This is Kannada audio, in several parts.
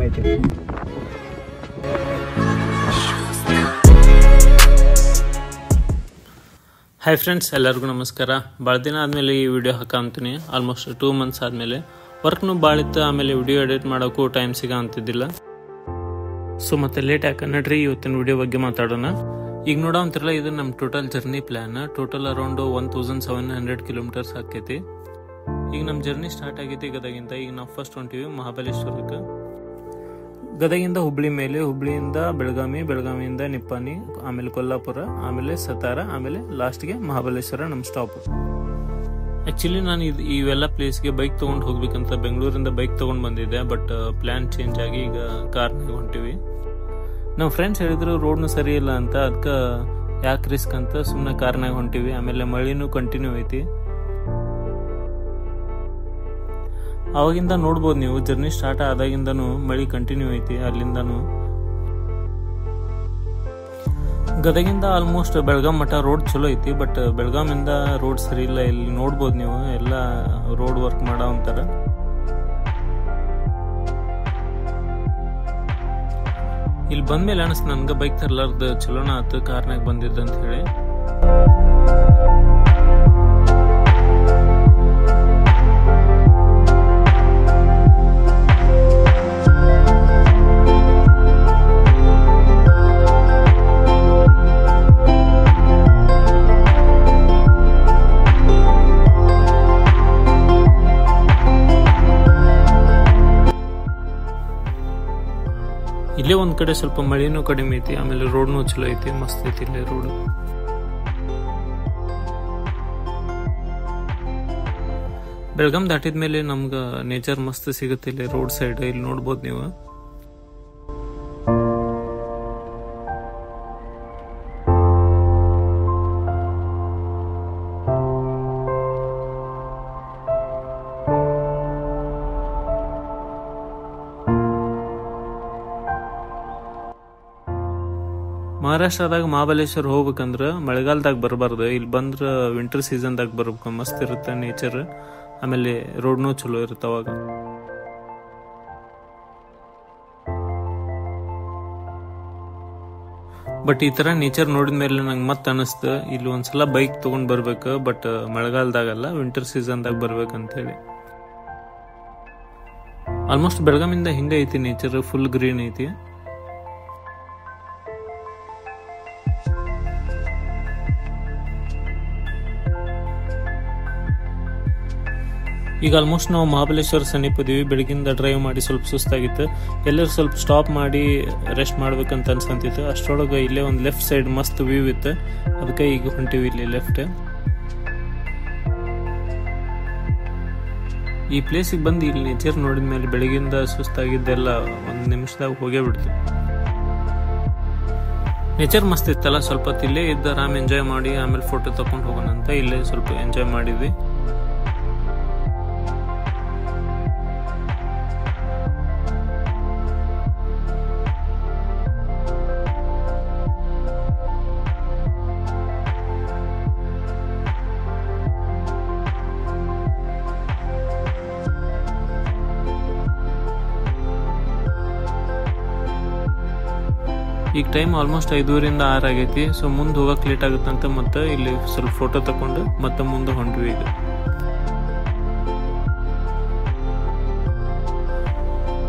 ಐತಿ. ಹಾಯ್ ಫ್ರೆಂಡ್ಸ್, ಎಲ್ಲರಿಗೂ ನಮಸ್ಕಾರ. ಭಾಳ ದಿನ ಆದಮೇಲೆ ಈ ವಿಡಿಯೋ ಹಾಕಂತೀನಿ. ಆಲ್ಮೋಸ್ಟ್ 2 months ಆದಮೇಲೆ. ವರ್ಕ್ನು ಭಾಳ ಇತ್ತು, ಆಮೇಲೆ ವಿಡಿಯೋ ಎಡಿಟ್ ಮಾಡೋಕ್ಕೂ ಟೈಮ್ ಸಿಗಂತಿದ್ದಿಲ್ಲ. ಸೊ ಮತ್ತೆ ಲೇಟ್ ಯಾಕೆ ನಡ್ರಿ ಇವತ್ತಿನ ವಿಡಿಯೋ ಬಗ್ಗೆ ಮಾತಾಡೋಣ. ಈಗ ನೋಡೋಂತಿರಲ್ಲ, ಇದು ನಮ್ಮ total journey plan. Total around 1700 kilometres ಆಕೈತಿ. ಈಗ ನಮ್ಮ ಜರ್ನಿ ಸ್ಟಾರ್ಟ್ ಆಗೈತಿ ಗದಗಿಂದ. ಈಗ ನಾವು ಫಸ್ಟ್ ಹೊಂಟಿವಿ ಮಹಾಬಲೇಶ್ವರಕ್ಕೆ. ಗದಗಿಂದ ಹುಬ್ಳಿ ಮೇಲೆ, ಹುಬ್ಳಿಯಿಂದ ಬೆಳಗಾವಿ, ಬೆಳಗಾವಿಯಿಂದ ನಿಪ್ಪಾಣಿ, ಆಮೇಲೆ ಕೊಲ್ಲಾಪುರ, ಆಮೇಲೆ ಸತಾರ, ಆಮೇಲೆ ಲಾಸ್ಟ್ಗೆ ಮಹಾಬಲೇಶ್ವರ ನಮ್ಮ ಸ್ಟಾಪ್. ಆ್ಯಕ್ಚುಲಿ ನಾನು ಇವೆಲ್ಲ ಪ್ಲೇಸ್ಗೆ ಬೈಕ್ ತೊಗೊಂಡು ಹೋಗ್ಬೇಕಂತ ಬೆಂಗಳೂರಿಂದ ಬೈಕ್ ತೊಗೊಂಡು ಬಂದಿದ್ದೆ. ಬಟ್ ಪ್ಲ್ಯಾನ್ ಚೇಂಜ್ ಆಗಿ ಈಗ ಕಾರ್ನಾಗ ಹೊಂಟಿವಿ. ನಮ್ಮ ಫ್ರೆಂಡ್ಸ್ ಹೇಳಿದ್ರು ರೋಡ್ನು ಸರಿ ಇಲ್ಲ ಅಂತ, ಅದಕ್ಕೆ ಯಾಕೆ ರಿಸ್ಕ್ ಅಂತ ಸುಮ್ಮನೆ ಕಾರ್ನಾಗ ಹೊಂಟಿವಿ. ಆಮೇಲೆ ಮಳಿನೂ ಕಂಟಿನ್ಯೂ ಐತಿ. ಅವಾಗಿಂದ ನೋಡ್ಬೋದು ನೀವು, ಜರ್ನಿ ಸ್ಟಾರ್ಟ್ ಆದಾಗಿಂದನೂ ಮಳಿ ಕಂಟಿನ್ಯೂ ಐತಿ. ಅಲ್ಲಿಂದನೂ ಗದಗಿಂದ ಆಲ್ಮೋಸ್ಟ್ ಬೆಳಗಾಂ ಮಠ ರೋಡ್ ಚಲೋ ಐತಿ. ಬಟ್ ಬೆಳಗಾಮಿಂದ ರೋಡ್ ಸರಿ ಇಲ್ಲ. ಇಲ್ಲಿ ನೋಡ್ಬೋದು ನೀವು, ಎಲ್ಲ ರೋಡ್ ವರ್ಕ್ ಮಾಡೋ ಅಂತಾರ. ಇಲ್ಲಿ ಬಂದ್ಮೇಲೆ ಅನಿಸ್ತು ನನ್ಗೆ ಬೈಕ್ ತರ್ಲಾರ್ದು ಚಲೋನ ಆತು ಕಾರ್ನಾಗ ಬಂದಿದ್ದಂತ ಹೇಳಿ. ಇಲ್ಲೇ ಒಂದ್ ಕಡೆ ಸ್ವಲ್ಪ ಮಳೆನೂ ಕಡಿಮೆ ಐತಿ, ಆಮೇಲೆ ರೋಡ್ನು ಚಲೋ ಐತಿ, ಮಸ್ತ್ ಐತಿ ಇಲ್ಲೇ ರೋಡ್. ಬೆಳಗಾಂ ದಾಟಿದ್ಮೇಲೆ ನಮ್ಗ ನೇಚರ್ ಮಸ್ತ್ ಸಿಗುತ್ತೆ ಇಲ್ಲಿ ರೋಡ್ ಸೈಡ್. ಇಲ್ಲಿ ನೋಡ್ಬೋದು ನೀವು. ಮಹಾರಾಷ್ಟ್ರದಾಗ ಮಹಾಬಲೇಶ್ವರ ಹೋಗ್ಬೇಕಂದ್ರ ಮಳೆಗಾಲದಾಗ ಬರಬಾರ್ದು. ಇಲ್ಲಿ ಬಂದ್ರ ವಿಂಟರ್ ಸೀಸನ್ದಾಗ ಬರ್ಬೇಕು. ಮಸ್ತ್ ಇರುತ್ತೆ ನೇಚರ್, ಆಮೇಲೆ ರೋಡ್ನು ಚಲೋ ಇರುತ್ತೆ ಅವಾಗ. ಬಟ್ ಈ ತರ ನೇಚರ್ ನೋಡಿದ್ಮೇಲೆ ನಂಗೆ ಮತ್ತೆ ಅನಿಸ್ತು ಇಲ್ಲಿ ಒಂದ್ಸಲ ಬೈಕ್ ತಗೊಂಡ್ ಬರ್ಬೇಕು. ಬಟ್ ಮಳೆಗಾಲದಾಗಲ್ಲ, ವಿಂಟರ್ ಸೀಸನ್ದಾಗ ಬರ್ಬೇಕಂತ ಹೇಳಿ. ಆಲ್ಮೋಸ್ಟ್ ಬೆಳಗಾಮಿಂದ ಹಿಂಗೆ ಐತಿ ನೇಚರ್, ಫುಲ್ ಗ್ರೀನ್ ಐತಿ. ಈಗ ಆಲ್ಮೋಸ್ಟ್ ನಾವು ಮಹಾಬಲೇಶ್ವರ ಸಮೀಪ ಇದೀವಿ. ಬೆಳಗಿಂದ ಡ್ರೈವ್ ಮಾಡಿ ಸ್ವಲ್ಪ ಸುಸ್ತಾಗಿತ್ತು. ಎಲ್ಲರೂ ಸ್ವಲ್ಪ ಸ್ಟಾಪ್ ಮಾಡಿ ರೆಸ್ಟ್ ಮಾಡ್ಬೇಕಂತ ಅನ್ಸ್ಕೊಂತಿತ್ತು. ಅಷ್ಟರೊಳಗೆ ಇಲ್ಲೇ ಒಂದು ಲೆಫ್ಟ್ ಸೈಡ್ ಮಸ್ತ್ ವ್ಯೂ ಇತ್ತು, ಅದಕ್ಕೆ ಈಗ ಹೊಂಟಿವಿ ಇಲ್ಲಿ ಲೆಫ್ಟ್. ಈ ಪ್ಲೇಸಿಗೆ ಬಂದು ಇಲ್ಲಿ ನೇಚರ್ ನೋಡಿದ್ಮೇಲೆ ಬೆಳಗಿಂದ ಸುಸ್ತಾಗಿದ್ದೆಲ್ಲ 1 ನಿಮಿಷದಾಗ ಹೋಗೇ ಬಿಡ್ತು. ನೇಚರ್ ಮಸ್ತ್ ಇತ್ತಲ್ಲ, ಸ್ವಲ್ಪ ಹೊತ್ತು ಇಲ್ಲೇ ಇದ್ದ ಆರಾಮ್ ಎಂಜಾಯ್ ಮಾಡಿ ಆಮೇಲೆ ಫೋಟೋ ತಗೊಂಡು ಹೋಗೋಣ ಅಂತ ಇಲ್ಲೇ ಸ್ವಲ್ಪ ಎಂಜಾಯ್ ಮಾಡಿದ್ವಿ. ಈಗ ಟೈಮ್ ಆಲ್ಮೋಸ್ಟ್ 5:30 6 ಆಗೈತಿ. ಸೊ ಮುಂದೆ ಹೋಗಕ್ಕೆ ಲೇಟ್ ಆಗುತ್ತಂತ ಮತ್ತೆ ಇಲ್ಲಿ ಸ್ವಲ್ಪ ಫೋಟೋ ತಕೊಂಡು ಮತ್ತೆ ಮುಂದೆ ಹೊಂಟ್ವಿ. ಈಗ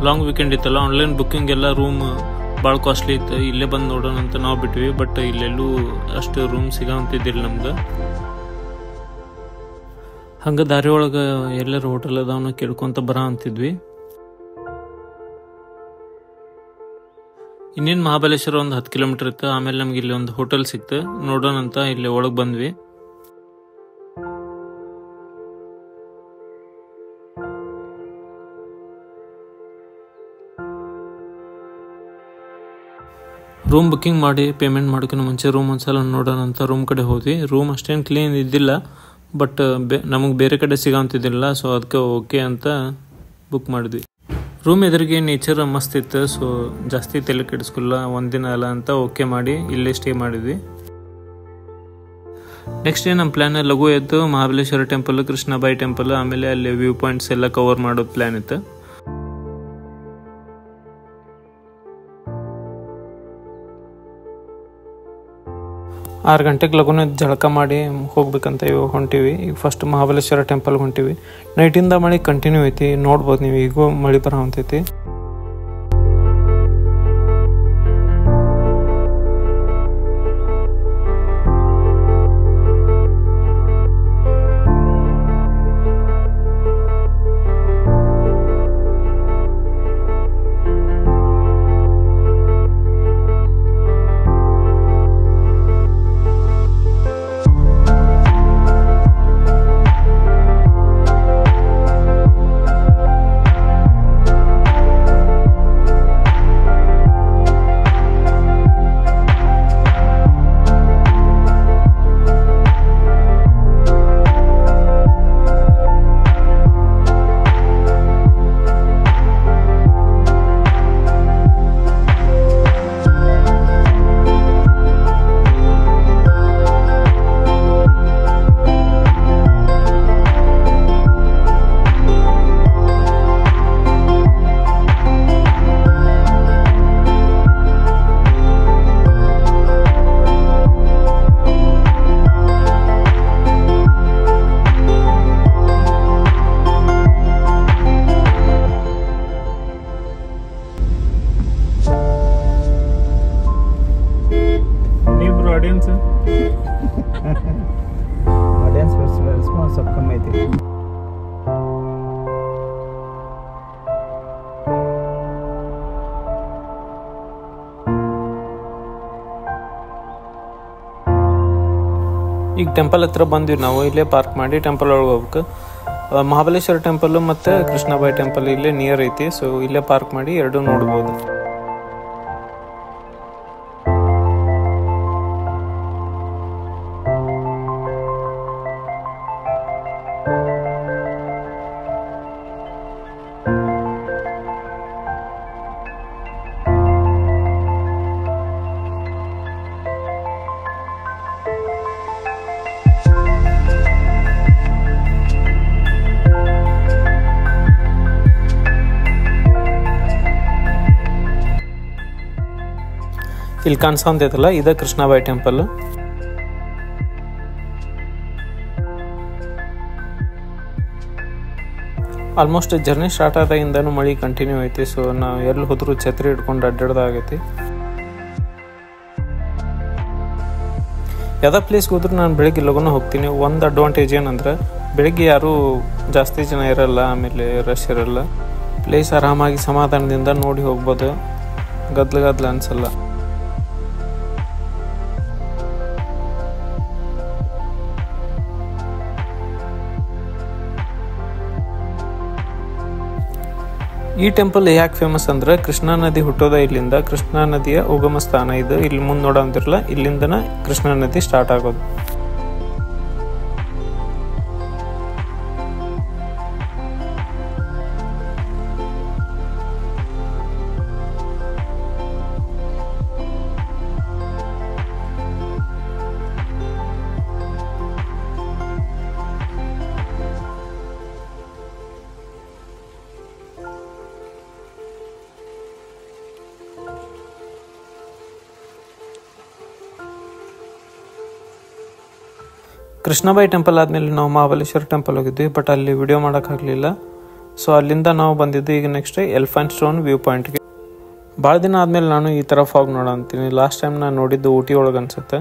ಲಾಂಗ್ ವೀಕೆಂಡ್ ಇತ್ತಲ್ಲ, ಆನ್ಲೈನ್ ಬುಕ್ಕಿಂಗ್ ಎಲ್ಲ ರೂಮ್ ಭಾಳ ಕಾಸ್ಟ್ಲಿ ಇತ್ತು. ಇಲ್ಲೇ ಬಂದು ನೋಡೋಣ ಅಂತ ನಾವು ಬಿಟ್ವಿ. ಬಟ್ ಇಲ್ಲೆಲ್ಲೂ ಅಷ್ಟು ರೂಮ್ ಸಿಗಂತಿದ್ದಿಲ್ಲ ನಮ್ಗೆ. ಹಂಗೆ ದಾರಿ ಒಳಗೆ ಎಲ್ಲರೂ ಹೋಟೆಲ್ ಅದಾವನ್ನ ಕೇಳ್ಕೊಂತ ಬರ ಅಂತಿದ್ವಿ. ಇನ್ನೇನು ಮಹಾಬಲೇಶ್ವರ ಒಂದು 10 ಕಿಲೋಮೀಟರ್ ಇತ್ತು. ಆಮೇಲೆ ನಮ್ಗೆ ಇಲ್ಲಿ ಒಂದು ಹೋಟೆಲ್ ಸಿಕ್ತು, ನೋಡೋಣ ಅಂತ ಇಲ್ಲಿ ಒಳಗೆ ಬಂದ್ವಿ. ರೂಮ್ ಬುಕ್ಕಿಂಗ್ ಮಾಡಿ ಪೇಮೆಂಟ್ ಮಾಡೋಕ್ಕಿಂತ ಮುಂಚೆ ರೂಮ್ ಒಂದ್ಸಲ ನೋಡೋಣ ಅಂತ ರೂಮ್ ಕಡೆ ಹೋದ್ವಿ. ರೂಮ್ ಅಷ್ಟೇನು ಕ್ಲೀನ್ ಇದ್ದಿಲ್ಲ, ಬಟ್ ನಮಗೆ ಬೇರೆ ಕಡೆ ಸಿಗಂತಿದ್ದಿಲ್ಲ. ಸೊ ಅದಕ್ಕೆ ಓಕೆ ಅಂತ ಬುಕ್ ಮಾಡಿದ್ವಿ. ರೂಮ್ ಎದುರಿಗೆ ನೇಚರ್ ಮಸ್ತ್ ಇತ್ತು. ಸೊ ಜಾಸ್ತಿ ತಲೆ ಕೆಡಿಸ್ಕೊಲ್ಲ, ಒಂದಿನ ಅಲ್ಲ ಅಂತ ಓಕೆ ಮಾಡಿ ಇಲ್ಲೇ ಸ್ಟೇ ಮಾಡಿದ್ವಿ. ನೆಕ್ಸ್ಟ್ ಡೇ ನಮ್ಮ ಪ್ಲ್ಯಾನ್ ಲಘು ಎದ್ದು ಮಹಾಬಲೇಶ್ವರ ಟೆಂಪಲ್, ಕೃಷ್ಣಬಾಯಿ ಟೆಂಪಲ್, ಆಮೇಲೆ ಅಲ್ಲಿ ವ್ಯೂ ಪಾಯಿಂಟ್ಸ್ ಎಲ್ಲ ಕವರ್ ಮಾಡೋದು ಪ್ಲ್ಯಾನ್ ಇತ್ತು. 6 ಗಂಟೆಗೆ ಲಗುನ ಜಳಕ ಮಾಡಿ ಹೋಗ್ಬೇಕಂತ ಇವಾಗ ಹೊಂಟಿವಿ. ಈಗ ಫಸ್ಟ್ ಮಹಾಬಲೇಶ್ವರ ಟೆಂಪಲ್ಗೆ ಹೊಂಟಿವಿ. ನೈಟಿಂದ ಮಳೆ ಕಂಟಿನ್ಯೂ ಐತಿ, ನೋಡ್ಬೋದು ನೀವು. ಈಗೂ ಮಳೆ ಬರೋ ಹೊಂತೈತಿ. ಆಡಿಯನ್ಸ್ ರೆಸ್ಪಾನ್ಸ್ ಸ್ವಲ್ಪ ಕಮ್ಮಿ ಐತಿ. ಈಗ ಟೆಂಪಲ್ ಹತ್ರ ಬಂದ್ವಿ ನಾವು. ಇಲ್ಲೇ ಪಾರ್ಕ್ ಮಾಡಿ ಟೆಂಪಲ್ ಒಳಗೆ ಹೋಗ್ಬೇಕು. ಮಹಾಬಲೇಶ್ವರ ಟೆಂಪಲ್ ಮತ್ತು ಕೃಷ್ಣಬಾಯಿ ಟೆಂಪಲ್ ಇಲ್ಲೇ ನಿಯರ್ ಐತಿ. ಸೊ ಇಲ್ಲೇ ಪಾರ್ಕ್ ಮಾಡಿ ಎರಡೂ ನೋಡ್ಬೋದು. ಇಲ್ಲಿ ಕಾಣಿಸೋಂತೈತಲ್ಲ, ಇದೇ Krishnabai temple. Almost journey start ಆದಾಗಿಂದನೂ ಮಳೆ ಕಂಟಿನ್ಯೂ ಐತಿ. ಸೊ ನಾವು ಎಲ್ಲಿ ಹೋದ್ರೂ ಛತ್ರಿ ಹಿಡ್ಕೊಂಡು ಅಡ್ಡಾಡ್ದಾಗೈತಿ. ಯಾವುದೇ ಪ್ಲೇಸ್ಗೆ ಹೋದ್ರೂ ನಾನು ಬೆಳಗ್ಗೆ ಲಗುನ ಹೋಗ್ತೀನಿ. ಒಂದು ಅಡ್ವಾಂಟೇಜ್ ಏನಂದ್ರೆ ಬೆಳಗ್ಗೆ ಯಾರೂ ಜಾಸ್ತಿ ಜನ ಇರಲ್ಲ, ಆಮೇಲೆ ರಶ್ ಇರಲ್ಲ. ಪ್ಲೇಸ್ ಆರಾಮಾಗಿ ಸಮಾಧಾನದಿಂದ ನೋಡಿ ಹೋಗ್ಬೋದು. ಗದ್ಲು ಅನ್ಸಲ್ಲ. ಈ ಟೆಂಪಲ್ ಯಾಕೆ ಫೇಮಸ್ ಅಂದ್ರೆ ಕೃಷ್ಣಾ ನದಿ ಹುಟ್ಟೋದ ಇಲ್ಲಿಂದ. ಕೃಷ್ಣಾ ನದಿಯ ಉಗಮ ಸ್ಥಾನ ಇದು. ಇಲ್ಲಿ ಮುಂದೆ ನೋಡೋಂತಿರಲ್ಲ, ಇಲ್ಲಿಂದನ ಕೃಷ್ಣಾ ನದಿ ಸ್ಟಾರ್ಟ್ ಆಗೋದು. ಕೃಷ್ಣಬಾಯಿ ಟೆಂಪಲ್ ಆದಮೇಲೆ ನಾವು ಮಹಾಬಲೇಶ್ವರ ಟೆಂಪಲ್ ಹೋಗಿದ್ವಿ. ಬಟ್ ಅಲ್ಲಿ ವಿಡಿಯೋ ಮಾಡೋಕ್ಕಾಗಲಿಲ್ಲ. ಸೊ ಅಲ್ಲಿಂದ ನಾವು ಬಂದಿದ್ದು ಈಗ ನೆಕ್ಸ್ಟ್ ಎಲಿಫೆಂಟ್ ಸ್ಟೋನ್ ವ್ಯೂ ಪಾಯಿಂಟ್ಗೆ. ಭಾಳ ದಿನ ಆದಮೇಲೆ ನಾನು ಈ ಥರ ಫಾಗ್ ನೋಡಂತೀನಿ. ಲಾಸ್ಟ್ ಟೈಮ್ ನಾನು ನೋಡಿದ್ದು ಊಟಿ ಒಳಗೆ ಅನಿಸುತ್ತೆ.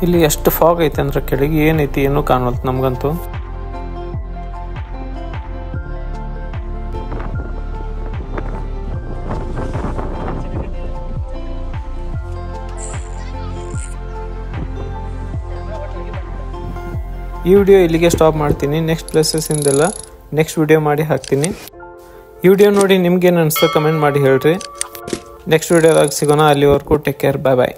ಇಲ್ಲಿ ಎಷ್ಟು ಫಾಗ್ ಐತೆ ಅಂದ್ರೆ ಕೆಳಗೆ ಏನೈತಿ ಏನೂ ಕಾಣವಲ್ತು ನಮಗಂತೂ. ಈ ವಿಡಿಯೋ ಇಲ್ಲಿಗೆ ಸ್ಟಾಪ್ ಮಾಡ್ತೀನಿ. ನೆಕ್ಸ್ಟ್ ಪ್ಲೇಸಸ್ಸಿಂದೆಲ್ಲ ನೆಕ್ಸ್ಟ್ ವಿಡಿಯೋ ಮಾಡಿ ಹಾಕ್ತೀನಿ. ಈ ವಿಡಿಯೋ ನೋಡಿ ನಿಮ್ಗೇನು ಅನಿಸ್ತು ಕಮೆಂಟ್ ಮಾಡಿ ಹೇಳ್ರಿ. ನೆಕ್ಸ್ಟ್ ವಿಡಿಯೋದಾಗ ಸಿಗೋಣ. ಅಲ್ಲಿವರೆಗೂ ಟೇಕ್ ಕೇರ್. ಬಾಯ್ ಬಾಯ್.